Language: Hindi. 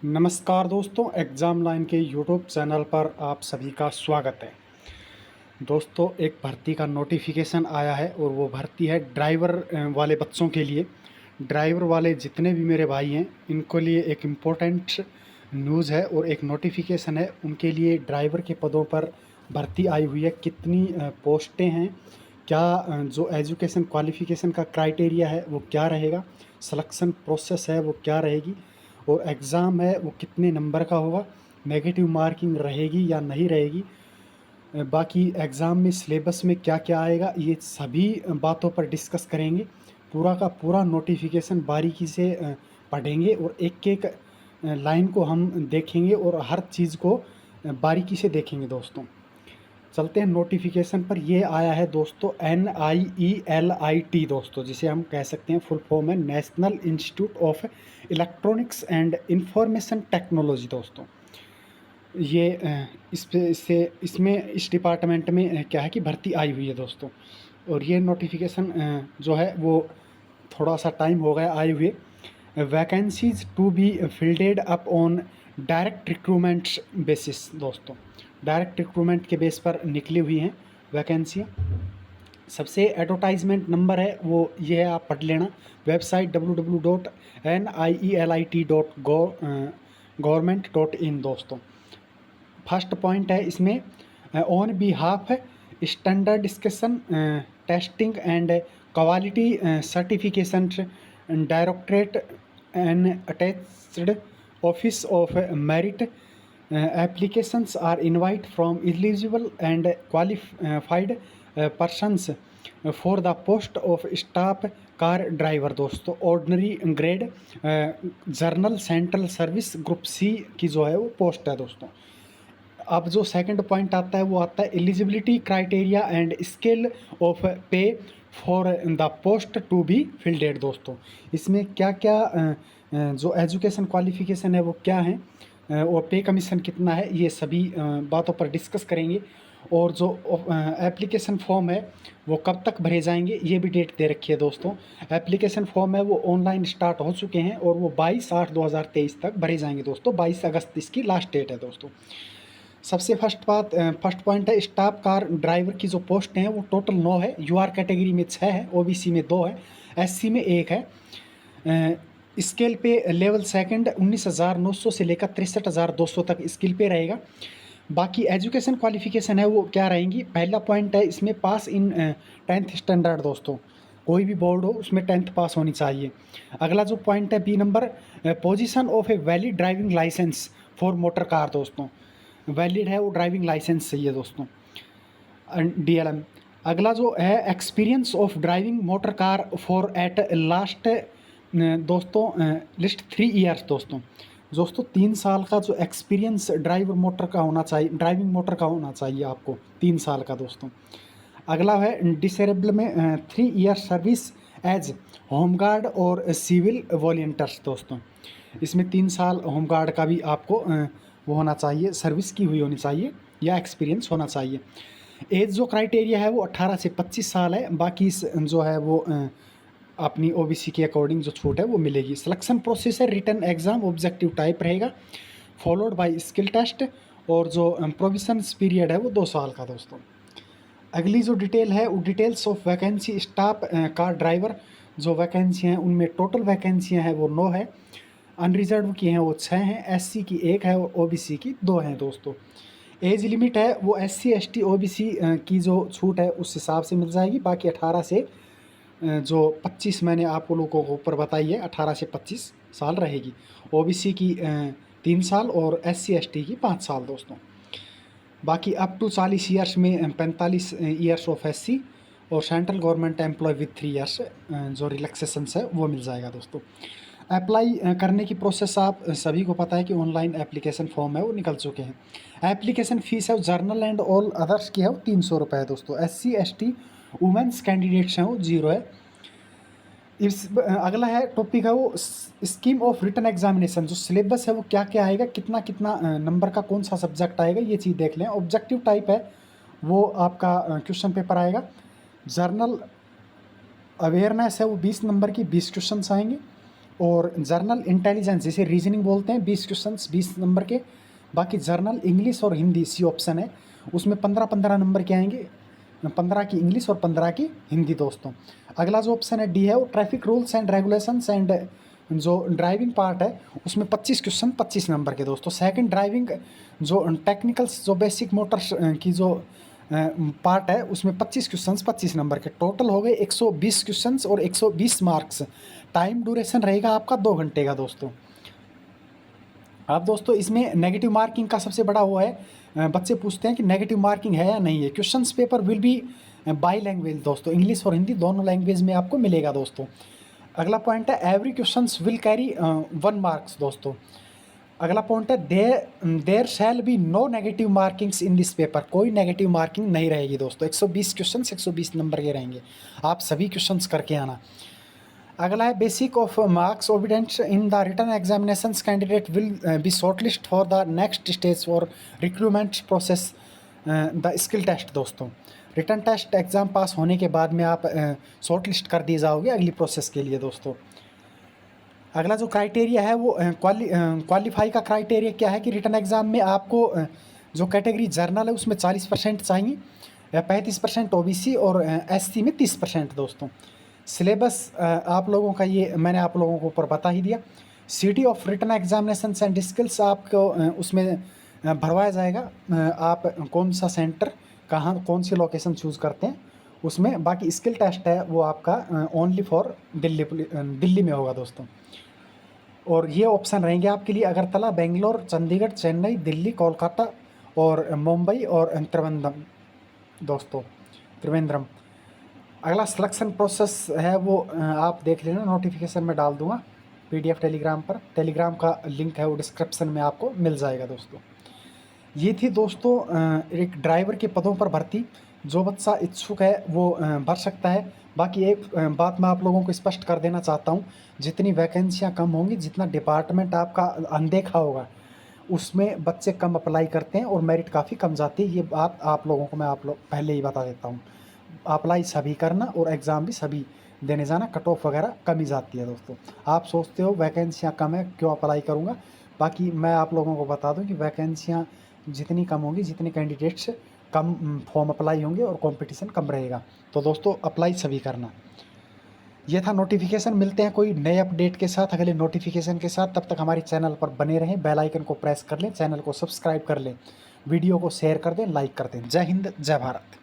नमस्कार दोस्तों, एग्ज़ाम लाइन के यूट्यूब चैनल पर आप सभी का स्वागत है। दोस्तों, एक भर्ती का नोटिफिकेशन आया है और वो भर्ती है ड्राइवर वाले बच्चों के लिए। ड्राइवर वाले जितने भी मेरे भाई हैं, इनको लिए एक इम्पोर्टेंट न्यूज़ है और एक नोटिफिकेशन है। उनके लिए ड्राइवर के पदों पर भर्ती आई हुई है। कितनी पोस्टें हैं, क्या जो एजुकेशन क्वालिफ़िकेशन का क्राइटेरिया है वो क्या रहेगा, सिलेक्शन प्रोसेस है वो क्या रहेगी, और एग्ज़ाम है वो कितने नंबर का होगा, नेगेटिव मार्किंग रहेगी या नहीं रहेगी, बाकी एग्ज़ाम में सिलेबस में क्या क्या आएगा, ये सभी बातों पर डिस्कस करेंगे। पूरा का पूरा नोटिफिकेशन बारीकी से पढ़ेंगे और एक एक लाइन को हम देखेंगे और हर चीज़ को बारीकी से देखेंगे। दोस्तों, चलते हैं नोटिफिकेशन पर। ये आया है दोस्तों NIELIT दोस्तों, जिसे हम कह सकते हैं फुल फॉर्म है national institute of electronics and information technology. दोस्तों, ये इस पे इससे इसमें इस डिपार्टमेंट में क्या है कि भर्ती आई हुई है दोस्तों। और ये नोटिफिकेशन जो है वो थोड़ा सा टाइम हो गया आए हुए। Vacancies to be filled up on direct recruitment basis. दोस्तों, डायरेक्ट रिक्रूटमेंट के बेस पर निकली हुई हैं वैकेंसियाँ। सबसे एडवर्टाइजमेंट नंबर है वो ये है, आप पढ़ लेना। Website www.nielt.gov.government.in। दोस्तों, फर्स्ट पॉइंट है इसमें on behalf standard discussion testing and quality certification directorate and attached office of merit applications are invite from eligible and qualified persons for the post of staff car driver। दोस्तों, ordinary grade general central service group C की जो है वो पोस्ट है। दोस्तों, अब जो सेकंड पॉइंट आता है वो आता है eligibility criteria and scale of pay for the post to be filled. दोस्तों, इसमें क्या क्या जो एजुकेशन क्वालिफिकेशन है वो क्या है और पे कमीशन कितना है, ये सभी बातों पर डिस्कस करेंगे। और जो एप्लीकेशन फॉर्म है वो कब तक भरे जाएंगे, ये भी डेट दे रखी है। दोस्तों, एप्लीकेशन फॉर्म है वो ऑनलाइन स्टार्ट हो चुके हैं और वो 22/8/2023 तक भरे जाएंगे। दोस्तों, 22 अगस्त इसकी लास्ट डेट है। दोस्तों, सबसे फर्स्ट पॉइंट है स्टाफ कार ड्राइवर की जो पोस्ट हैं वो टोटल 9 है। यूआर कैटेगरी में 6 है, ओबीसी में 2 है, एससी में 1 है। स्केल पे लेवल सेकंड 19,900 से लेकर 63,200 तक स्किल पे रहेगा। बाकी एजुकेशन क्वालिफिकेशन है वो क्या रहेंगी। पहला पॉइंट है इसमें पास इन 10th स्टैंडर्ड। दोस्तों, कोई भी बोर्ड हो उसमें 10th पास होनी चाहिए। अगला जो पॉइंट है B number, position of a valid driving licence for motor car. दोस्तों, वैलिड है वो ड्राइविंग लाइसेंस चाहिए। दोस्तों, DLM। अगला जो है experience of driving motor car for at last दोस्तों लिस्ट 3 ईयर्स। दोस्तों 3 साल का जो एक्सपीरियंस ड्राइविंग मोटर का होना चाहिए आपको 3 साल का। दोस्तों, अगला है डिसेबल में 3 ईयर सर्विस एज होमगार्ड और सिविल वॉलंटियर्स। दोस्तों, इसमें 3 साल होमगार्ड का भी आपको वो होना चाहिए, सर्विस की हुई होनी चाहिए या एक्सपीरियंस होना चाहिए। एज जो क्राइटेरिया है वो 18 से 25 साल है। बाकी जो है वो अपनी ओबीसी के अकॉर्डिंग जो छूट है वो मिलेगी। सिलेक्शन प्रोसेस है रिटन एग्जाम ऑब्जेक्टिव टाइप रहेगा, फॉलोड बाय स्किल टेस्ट, और जो प्रोविजन पीरियड है वो 2 साल का। दोस्तों, अगली जो डिटेल है वो details of vacancy staff car driver. जो वैकेंसी हैं उनमें टोटल वैकेंसियाँ हैं वो 9 है, अनरिजर्व की हैं वो 6 हैं, एससी की 1 है और ओबीसी की 2 हैं। दोस्तों, एज लिमिट है वो SC ST OBC की जो छूट है उस हिसाब से मिल जाएगी। बाकी 18 से जो 25 मैंने आप लोगों को ऊपर बताई है, 18 से 25 साल रहेगी। ओबीसी की 3 साल और SC ST की 5 साल। दोस्तों, बाकी अप टू 40 ईयर्स में 45 ईयर्स ऑफ SC और central government employ with 3 years जो रिलैक्सेशंस है वो मिल जाएगा। दोस्तों, अप्लाई करने की प्रोसेस आप सभी को पता है कि ऑनलाइन एप्लीकेशन फॉर्म है वो निकल चुके हैं। एप्लीकेशन फीस है जर्नल एंड ऑल अदर्स की है वो 300 रुपये है। दोस्तों, SC ST वुमेंस कैंडिडेट्स हैं वो 0 है। इस अगला है टॉपिक है वो स्कीम ऑफ रिटन एग्जामिनेशन। जो सिलेबस है वो क्या क्या आएगा, कितना कितना नंबर का कौन सा सब्जेक्ट आएगा, ये चीज़ देख लें। ऑब्जेक्टिव टाइप है वो आपका क्वेश्चन पेपर आएगा। जर्नल अवेयरनेस है वो 20 नंबर की 20 क्वेश्चन आएंगे। और जर्नल इंटेलिजेंस जैसे रीजनिंग बोलते हैं 20 क्वेश्चंस 20 नंबर के। बाकी जर्नल इंग्लिश और हिंदी सी ऑप्शन है, उसमें 15-15 नंबर के आएंगे, 15 की इंग्लिश और 15 की हिंदी दोस्तों। अगला जो ऑप्शन है डी है वो traffic rules and regulations and जो ड्राइविंग पार्ट है उसमें 25 क्वेश्चन 25 नंबर के दोस्तों। सेकंड ड्राइविंग जो टेक्निकल्स जो बेसिक मोटर्स की जो पार्ट है उसमें 25 क्वेश्चंस 25 नंबर के। टोटल हो गए 120 क्वेश्चंस और 120 मार्क्स। टाइम ड्यूरेशन रहेगा आपका 2 घंटे का दोस्तों। अब दोस्तों इसमें नेगेटिव मार्किंग का सबसे बड़ा वो है, बच्चे पूछते हैं कि नेगेटिव मार्किंग है या नहीं है। Questions paper will be by language दोस्तों, इंग्लिश और हिंदी दोनों लैंग्वेज में आपको मिलेगा दोस्तों। अगला पॉइंट है every questions will carry 1 marks दोस्तों। अगला पॉइंट है there shall be no negative markings in this paper, कोई नेगेटिव मार्किंग नहीं रहेगी दोस्तों। 120 क्वेश्चन 120 नंबर के रहेंगे, आप सभी क्वेश्चंस करके आना। अगला है basic of marks obtained in the written examinations candidate will be shortlist for the next stage for recruitment process the skill test दोस्तों। रिटन टेस्ट एग्ज़ाम पास होने के बाद में आप शॉर्ट लिस्ट कर दिए जाओगे अगली प्रोसेस के लिए दोस्तों। अगला जो क्राइटेरिया है वो क्वालिफाई का क्राइटेरिया क्या है कि रिटन एग्ज़ाम में आपको जो कैटेगरी जर्नल है उसमें 40% चाहिए, 35% ओबीसी और एससी में 30% दोस्तों। सिलेबस आप लोगों का ये मैंने आप लोगों को ऊपर बता ही दिया। City of written examination and skills आपको उसमें भरवाया जाएगा, आप कौन सा सेंटर कहाँ कौन सी लोकेशन चूज़ करते हैं उसमें। बाकी स्किल टेस्ट है वो आपका ओनली फॉर दिल्ली में होगा दोस्तों। और ये ऑप्शन रहेंगे आपके लिए अगरतला, बेंगलोर, चंडीगढ़, चेन्नई, दिल्ली, कोलकाता और मुंबई और त्रिवेंद्रम। अगला सिलेक्शन प्रोसेस है वो आप देख लेना, नोटिफिकेशन में डाल दूंगा PDF टेलीग्राम पर। टेलीग्राम का लिंक है वो डिस्क्रिप्शन में आपको मिल जाएगा दोस्तों। ये थी दोस्तों एक ड्राइवर के पदों पर भर्ती। जो बच्चा इच्छुक है वो भर सकता है। बाकी एक बात मैं आप लोगों को स्पष्ट कर देना चाहता हूँ, जितनी वैकेंसियाँ कम होंगी, जितना डिपार्टमेंट आपका अनदेखा होगा, उसमें बच्चे कम अप्लाई करते हैं और मेरिट काफ़ी कम जाती है। ये बात आप लोगों को मैं पहले ही बता देता हूँ। अप्लाई सभी करना और एग्ज़ाम भी सभी देने जाना, कट ऑफ वगैरह कम ही जाती है दोस्तों। आप सोचते हो वैकेंसियाँ कम है क्यों अप्लाई करूँगा, बाकी मैं आप लोगों को बता दूँ कि वैकेंसियाँ जितनी कम होंगी, जितने कैंडिडेट्स कम फॉर्म अप्लाई होंगे और कंपटीशन कम रहेगा, तो दोस्तों अप्लाई सभी करना। ये था नोटिफिकेशन। मिलते हैं कोई नए अपडेट के साथ, अगले नोटिफिकेशन के साथ। तब तक हमारे चैनल पर बने रहें, बेल आइकन को प्रेस कर लें, चैनल को सब्सक्राइब कर लें, वीडियो को शेयर कर दें, लाइक कर दें। जय हिंद, जय भारत।